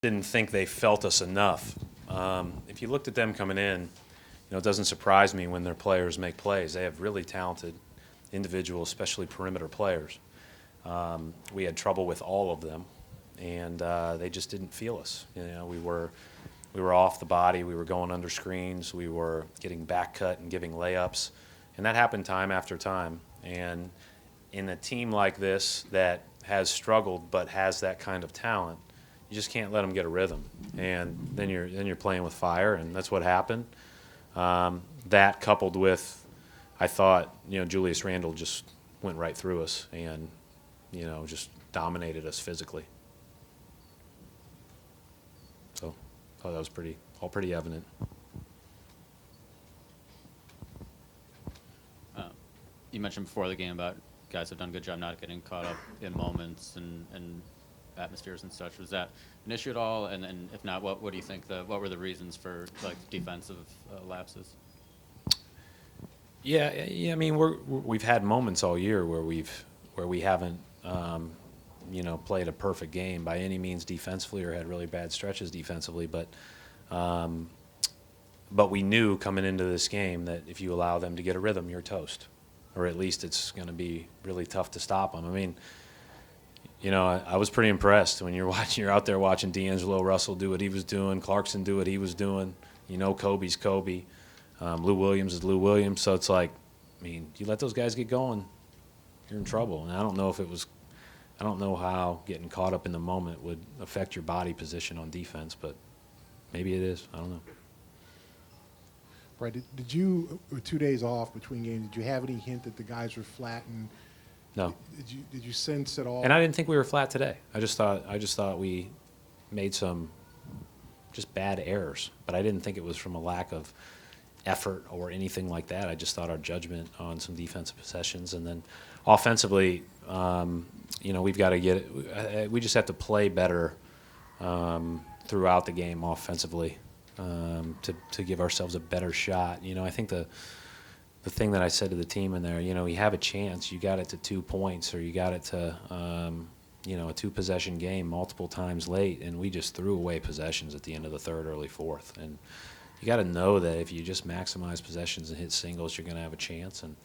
didn't think they felt us enough. If you looked at them coming in, it doesn't surprise me when their players make plays. They have really talented individuals, especially perimeter players. We had trouble with all of them, and they just didn't feel us. We were off the body. We were going under screens. We were getting back cut and giving layups, and that happened time after time. And in a team like this that has struggled but has that kind of talent, you just can't let them get a rhythm, and then you're playing with fire, and that's what happened. That coupled with, I thought, Julius Randle just went right through us and, just dominated us physically. So I thought that was all pretty evident. You mentioned before the game about guys have done a good job not getting caught up in moments and atmospheres and such. Was that an issue at all? And if not, what do you think? What were the reasons for defensive lapses? Yeah. I mean, we've had moments all year where we haven't played a perfect game by any means defensively, or had really bad stretches defensively. But we knew coming into this game that if you allow them to get a rhythm, you're toast, or at least it's going to be really tough to stop them. I mean, I was pretty impressed when you're out there watching D'Angelo Russell do what he was doing, Clarkson do what he was doing. Kobe's Kobe, Lou Williams is Lou Williams. So it's like, you let those guys get going, you're in trouble. And I don't know how getting caught up in the moment would affect your body position on defense, but maybe it is. I don't know. Right. Did you, with 2 days off between games, did you have any hint that the guys were flat? And no. Did you sense at all? And I didn't think we were flat today. I just thought we made some just bad errors, but I didn't think it was from a lack of effort or anything like that. I just thought our judgment on some defensive possessions, and then offensively, we've got to get it. We just have to play better throughout the game offensively to give ourselves a better shot. I think the thing that I said to the team in there, you have a chance. You got it to 2 points, or you got it to, a two-possession game multiple times late, and we just threw away possessions at the end of the third, early fourth. And you got to know that if you just maximize possessions and hit singles, you're going to have a chance. And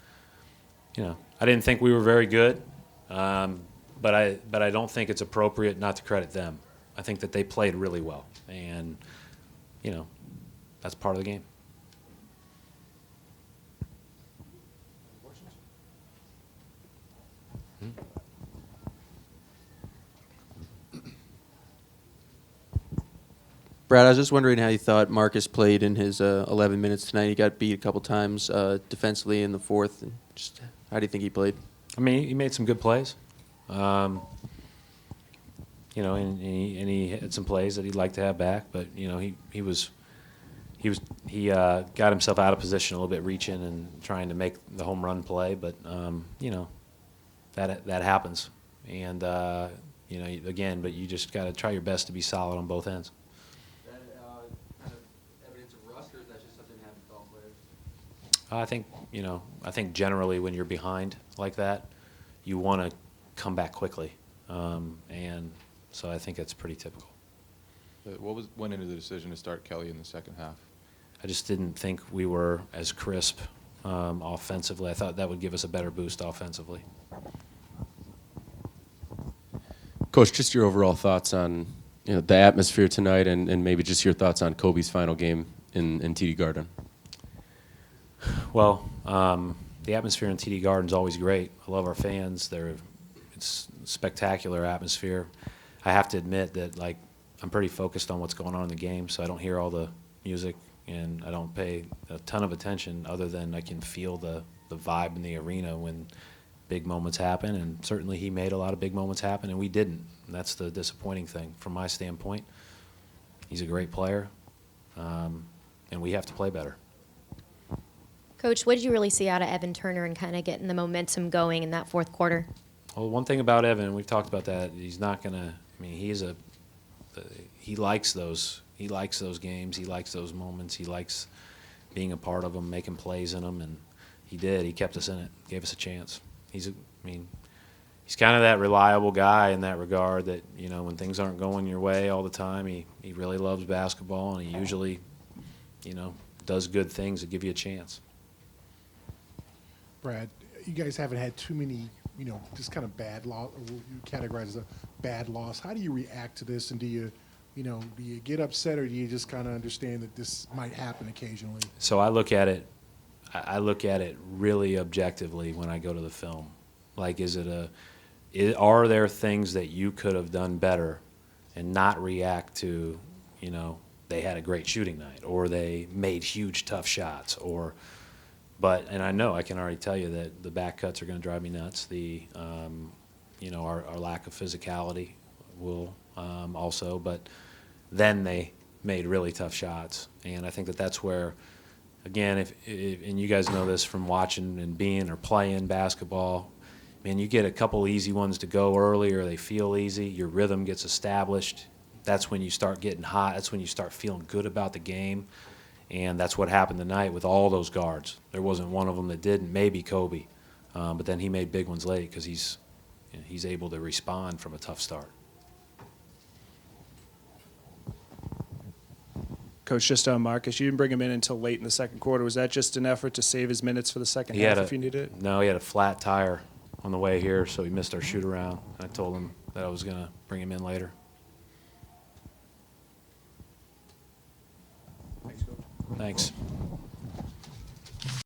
I didn't think we were very good, but I don't think it's appropriate not to credit them. I think that they played really well, and that's part of the game. Brad, I was just wondering how you thought Marcus played in his 11 minutes tonight. He got beat a couple times defensively in the fourth. And just how do you think he played? I mean, he made some good plays. And he had some plays that he'd like to have back. But he got himself out of position a little bit, reaching and trying to make the home run play. But that happens. And again, but you just got to try your best to be solid on both ends. I think generally when you're behind like that, you want to come back quickly, and so I think it's pretty typical. What went into the decision to start Kelly in the second half? I just didn't think we were as crisp offensively. I thought that would give us a better boost offensively. Coach, just your overall thoughts on the atmosphere tonight, and maybe just your thoughts on Kobe's final game in TD Garden. Well, the atmosphere in TD Garden is always great. I love our fans. It's a spectacular atmosphere. I have to admit that I'm pretty focused on what's going on in the game, so I don't hear all the music, and I don't pay a ton of attention other than I can feel the vibe in the arena when big moments happen. And certainly he made a lot of big moments happen, and we didn't. And that's the disappointing thing from my standpoint. He's a great player, and we have to play better. Coach, what did you really see out of Evan Turner and kind of getting the momentum going in that fourth quarter? Well, one thing about Evan, we've talked about that. He's not gonna. He likes those. He likes those games. He likes those moments. He likes being a part of them, making plays in them, and he did. He kept us in it. Gave us a chance. he's kind of that reliable guy in that regard that, you know, when things aren't going your way all the time, he really loves basketball, and he usually, you know, does good things that give you a chance. Brad, you guys haven't had too many, you know, just kind of bad loss, or you categorize as a bad loss. How do you react to this, and do you get upset, or do you just kind of understand that this might happen occasionally? So I look at it really objectively when I go to the film. Like, are there things that you could have done better, and not react to, you know, they had a great shooting night, or they made huge tough shots, and I know I can already tell you that the back cuts are going to drive me nuts. You know, our lack of physicality will also, but then they made really tough shots, and I think that's where, again, if and you guys know this from watching and being or playing basketball, man, you get a couple easy ones to go early, or they feel easy, your rhythm gets established. That's when you start getting hot. That's when you start feeling good about the game. And that's what happened tonight with all those guards. There wasn't one of them that didn't, maybe Kobe. But then he made big ones late because he's able to respond from a tough start. Coach, just on Marcus, you didn't bring him in until late in the second quarter. Was that just an effort to save his minutes for the second half if you needed it? No, he had a flat tire on the way here, so he missed our shoot around. I told him that I was going to bring him in later. Thanks, Coach. Thanks.